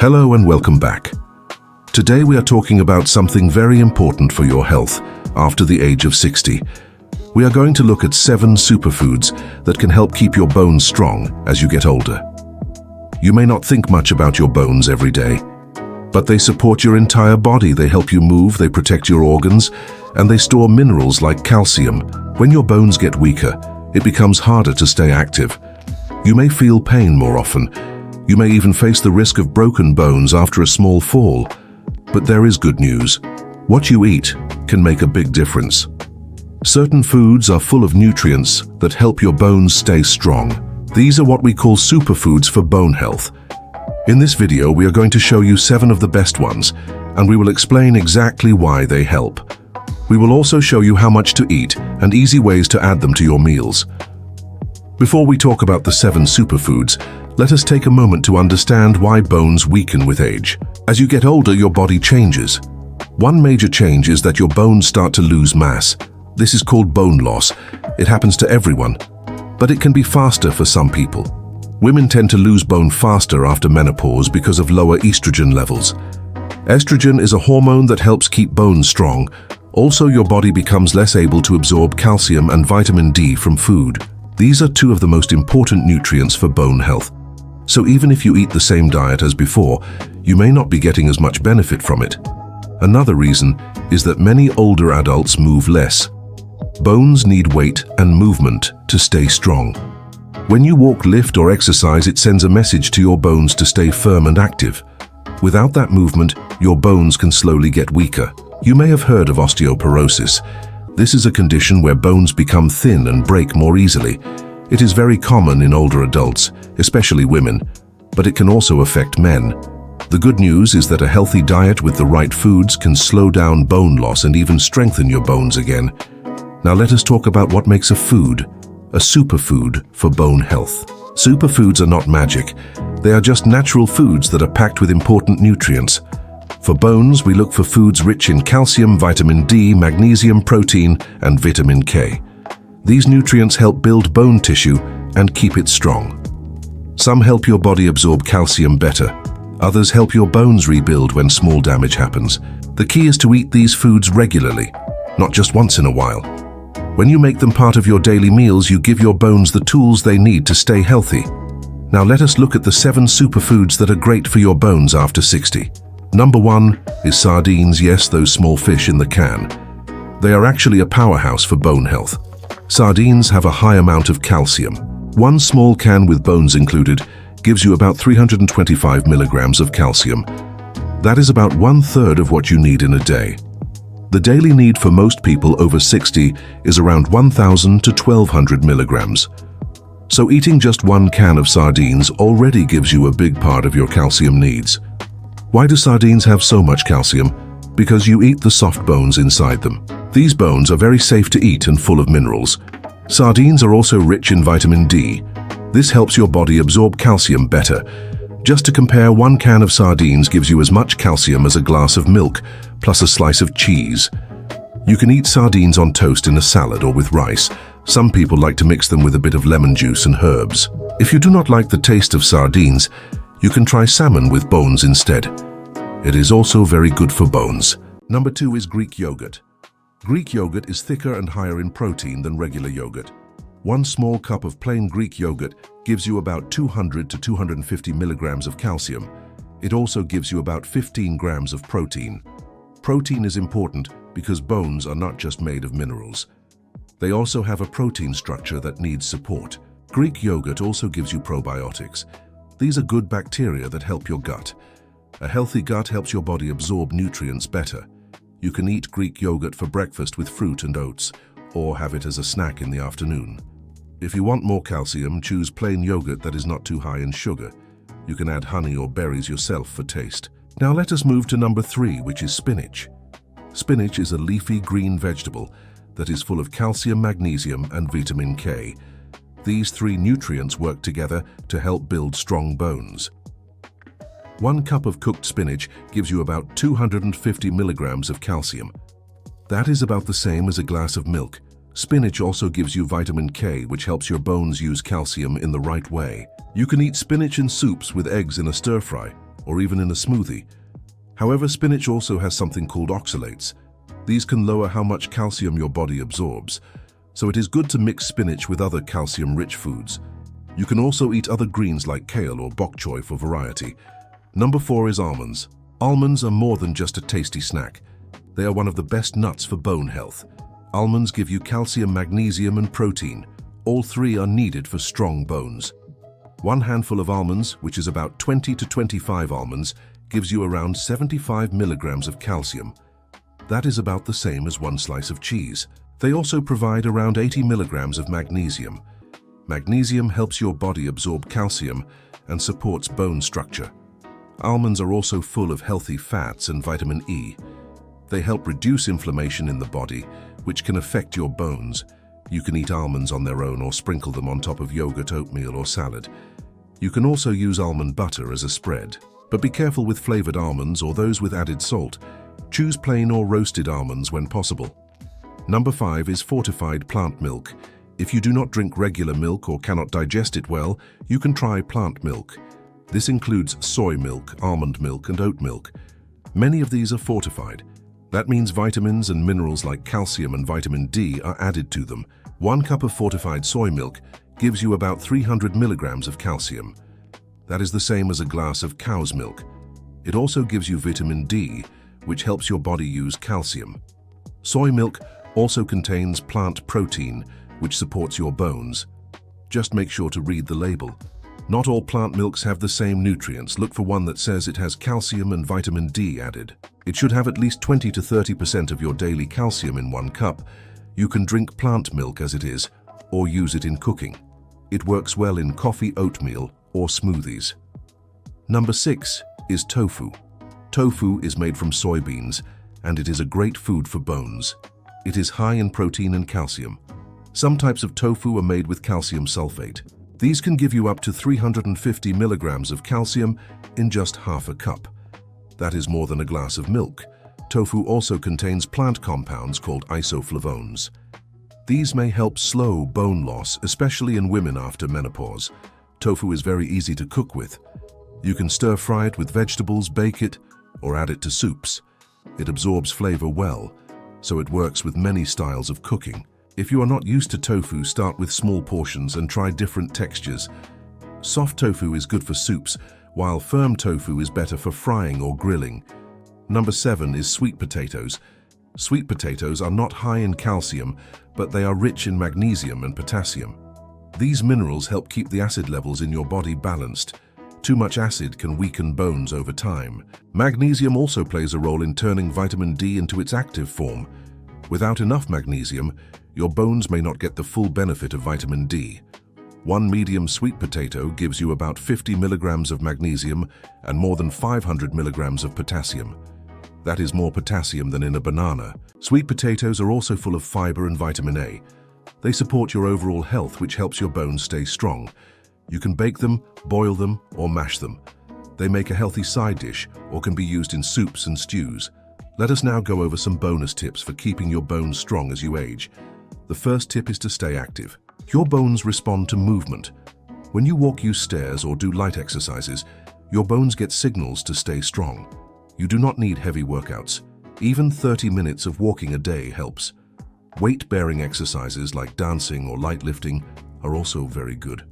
Hello and welcome back. Today we are talking about something very important for your health after the age of 60. We are going to look at 7 superfoods that can help keep your bones strong as you get older. You may not think much about your bones every day, but they support your entire body. They help you move, they protect your organs, and they store minerals like calcium. When your bones get weaker, it becomes harder to stay active. You may feel pain more often. You may even face the risk of broken bones after a small fall. But there is good news. What you eat can make a big difference. Certain foods are full of nutrients that help your bones stay strong. These are what we call superfoods for bone health. In this video, we are going to show you 7 of the best ones, and we will explain exactly why they help. We will also show you how much to eat and easy ways to add them to your meals. Before we talk about the 7 superfoods, let us take a moment to understand why bones weaken with age. As you get older, your body changes. One major change is that your bones start to lose mass. This is called bone loss. It happens to everyone, but it can be faster for some people. Women tend to lose bone faster after menopause because of lower estrogen levels. Estrogen is a hormone that helps keep bones strong. Also, your body becomes less able to absorb calcium and vitamin D from food. These are 2 of the most important nutrients for bone health. So even if you eat the same diet as before, you may not be getting as much benefit from it. Another reason is that many older adults move less. Bones need weight and movement to stay strong. When you walk, lift, or exercise, it sends a message to your bones to stay firm and active. Without that movement, your bones can slowly get weaker. You may have heard of osteoporosis. This is a condition where bones become thin and break more easily. It is very common in older adults, especially women, but it can also affect men. The good news is that a healthy diet with the right foods can slow down bone loss and even strengthen your bones again. Now let us talk about what makes a superfood for bone health. Superfoods are not magic. They are just natural foods that are packed with important nutrients. For bones, we look for foods rich in calcium, vitamin D, magnesium, protein, and vitamin K. These nutrients help build bone tissue and keep it strong. Some help your body absorb calcium better. Others help your bones rebuild when small damage happens. The key is to eat these foods regularly, not just once in a while. When you make them part of your daily meals, you give your bones the tools they need to stay healthy. Now let us look at the 7 superfoods that are great for your bones after 60. Number 1 is sardines. Yes, those small fish in the can. They are actually a powerhouse for bone health. Sardines have a high amount of calcium. One small can with bones included gives you about 325 milligrams of calcium. That is about 1/3 of what you need in a day. The daily need for most people over 60 is around 1,000 to 1,200 milligrams. So eating just 1 can of sardines already gives you a big part of your calcium needs. Why do sardines have so much calcium? Because you eat the soft bones inside them. These bones are very safe to eat and full of minerals. Sardines are also rich in vitamin D. This helps your body absorb calcium better. Just to compare, 1 can of sardines gives you as much calcium as a glass of milk, plus a slice of cheese. You can eat sardines on toast, in a salad, or with rice. Some people like to mix them with a bit of lemon juice and herbs. If you do not like the taste of sardines, you can try salmon with bones instead. It is also very good for bones. Number 2 is Greek yogurt. Greek yogurt is thicker and higher in protein than regular yogurt. 1 small cup of plain Greek yogurt gives you about 200 to 250 milligrams of calcium. It also gives you about 15 grams of protein. Protein is important because bones are not just made of minerals. They also have a protein structure that needs support. Greek yogurt also gives you probiotics. These are good bacteria that help your gut. A healthy gut helps your body absorb nutrients better. You can eat Greek yogurt for breakfast with fruit and oats, or have it as a snack in the afternoon. If you want more calcium, choose plain yogurt that is not too high in sugar. You can add honey or berries yourself for taste. Now let us move to number 3, which is spinach. Spinach is a leafy green vegetable that is full of calcium, magnesium, and vitamin K. These 3 nutrients work together to help build strong bones. 1 cup of cooked spinach gives you about 250 milligrams of calcium. That is about the same as a glass of milk. Spinach also gives you vitamin K, which helps your bones use calcium in the right way. You can eat spinach in soups with eggs in a stir-fry, or even in a smoothie. However, spinach also has something called oxalates. These can lower how much calcium your body absorbs, so it is good to mix spinach with other calcium-rich foods. You can also eat other greens like kale or bok choy for variety. Number 4 is almonds. Almonds are more than just a tasty snack. They are one of the best nuts for bone health. Almonds give you calcium, magnesium, and protein. All three are needed for strong bones. One handful of almonds, which is about 20 to 25 almonds, gives you around 75 milligrams of calcium. That is about the same as one slice of cheese. They also provide around 80 milligrams of magnesium. Magnesium helps your body absorb calcium and supports bone structure. Almonds are also full of healthy fats and vitamin E. They help reduce inflammation in the body, which can affect your bones. You can eat almonds on their own or sprinkle them on top of yogurt, oatmeal, or salad. You can also use almond butter as a spread. But be careful with flavored almonds or those with added salt. Choose plain or roasted almonds when possible. Number 5 is fortified plant milk. If you do not drink regular milk or cannot digest it well, you can try plant milk. This includes soy milk, almond milk, and oat milk. Many of these are fortified. That means vitamins and minerals like calcium and vitamin D are added to them. 1 cup of fortified soy milk gives you about 300 milligrams of calcium. That is the same as a glass of cow's milk. It also gives you vitamin D, which helps your body use calcium. Soy milk also contains plant protein, which supports your bones. Just make sure to read the label. Not all plant milks have the same nutrients. Look for one that says it has calcium and vitamin D added. It should have at least 20 to 30% of your daily calcium in 1 cup. You can drink plant milk as it is, or use it in cooking. It works well in coffee, oatmeal, or smoothies. Number 6 is tofu. Tofu is made from soybeans, and it is a great food for bones. It is high in protein and calcium. Some types of tofu are made with calcium sulfate. These can give you up to 350 milligrams of calcium in just half a cup. That is more than a glass of milk. Tofu also contains plant compounds called isoflavones. These may help slow bone loss, especially in women after menopause. Tofu is very easy to cook with. You can stir-fry it with vegetables, bake it, or add it to soups. It absorbs flavor well, so it works with many styles of cooking. If you are not used to tofu, start with small portions and try different textures. Soft tofu is good for soups, while firm tofu is better for frying or grilling. Number 7 is sweet potatoes. Sweet potatoes are not high in calcium, but they are rich in magnesium and potassium. These minerals help keep the acid levels in your body balanced. Too much acid can weaken bones over time. Magnesium also plays a role in turning vitamin D into its active form. Without enough magnesium, your bones may not get the full benefit of vitamin D. 1 medium sweet potato gives you about 50 milligrams of magnesium and more than 500 milligrams of potassium. That is more potassium than in a banana. Sweet potatoes are also full of fiber and vitamin A. They support your overall health, which helps your bones stay strong. You can bake them, boil them, or mash them. They make a healthy side dish or can be used in soups and stews. Let us now go over some bonus tips for keeping your bones strong as you age. The first tip is to stay active. Your bones respond to movement. When you walk, use stairs, or do light exercises, your bones get signals to stay strong. You do not need heavy workouts. Even 30 minutes of walking a day helps. Weight-bearing exercises like dancing or light lifting are also very good.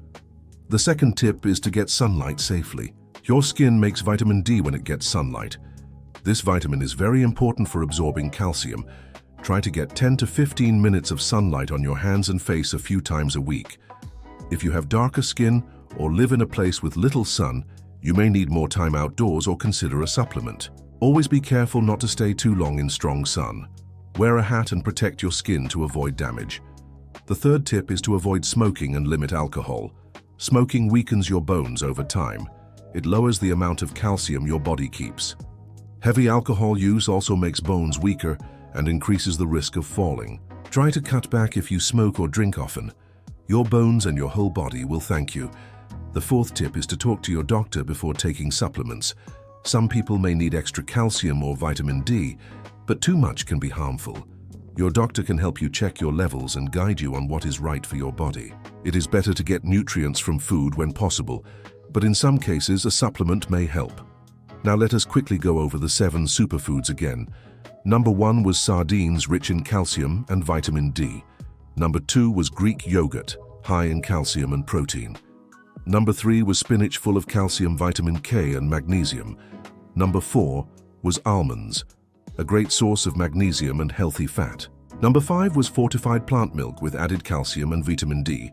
The second tip is to get sunlight safely. Your skin makes vitamin D when it gets sunlight. This vitamin is very important for absorbing calcium. Try to get 10 to 15 minutes of sunlight on your hands and face a few times a week. If you have darker skin or live in a place with little sun, you may need more time outdoors or consider a supplement. Always be careful not to stay too long in strong sun. Wear a hat and protect your skin to avoid damage. The third tip is to avoid smoking and limit alcohol. Smoking weakens your bones over time. It lowers the amount of calcium your body keeps. Heavy alcohol use also makes bones weaker and increases the risk of falling. Try to cut back if you smoke or drink often. Your bones and your whole body will thank you. The fourth tip is to talk to your doctor before taking supplements. Some people may need extra calcium or vitamin D, but too much can be harmful. Your doctor can help you check your levels and guide you on what is right for your body. It is better to get nutrients from food when possible, but in some cases a supplement may help. Now let us quickly go over the 7 superfoods again. Number 1 was sardines, rich in calcium and vitamin D. Number 2 was Greek yogurt, high in calcium and protein. Number 3 was spinach, full of calcium, vitamin K and magnesium. Number 4 was almonds, a great source of magnesium and healthy fat. Number 5 was fortified plant milk with added calcium and vitamin D.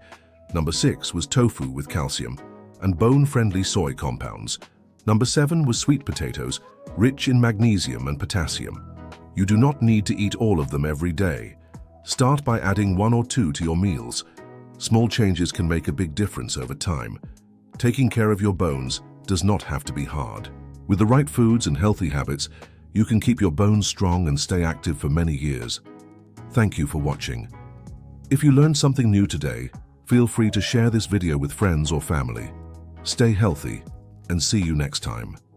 Number 6 was tofu with calcium and bone-friendly soy compounds. Number 7 was sweet potatoes, rich in magnesium and potassium. You do not need to eat all of them every day. Start by adding 1 or 2 to your meals. Small changes can make a big difference over time. Taking care of your bones does not have to be hard. With the right foods and healthy habits, you can keep your bones strong and stay active for many years. Thank you for watching. If you learned something new today, feel free to share this video with friends or family. Stay healthy and see you next time.